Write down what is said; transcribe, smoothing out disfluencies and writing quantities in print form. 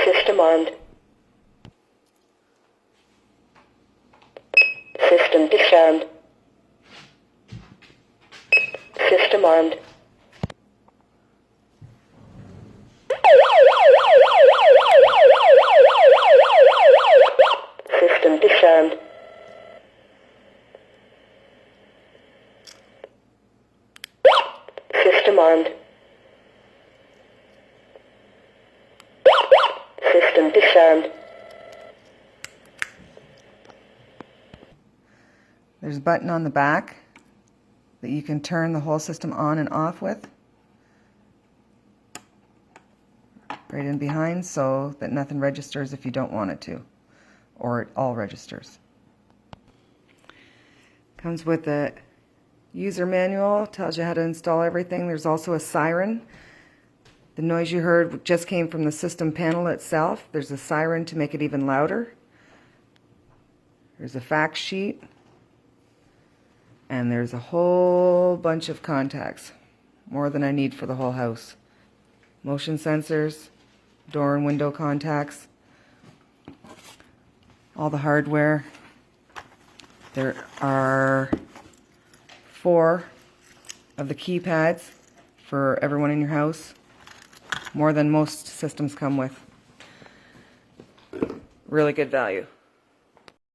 System armed. System disarmed. System armed. System disarmed. System armed. System disarmed. There's a button on the back that you can turn the whole system on and off with. Right in behind so that nothing registers if you don't want it to, or it all registers. Comes with a user manual, tells you how to install everything. There's also a siren. The noise you heard just came from the system panel itself. There's a siren to make it even louder. There's a fact sheet. And there's a whole bunch of contacts, more than I need for the whole house. Motion sensors, door and window contacts, all the hardware. There are 4 of the keypads for everyone in your house, more than most systems come with. Really good value.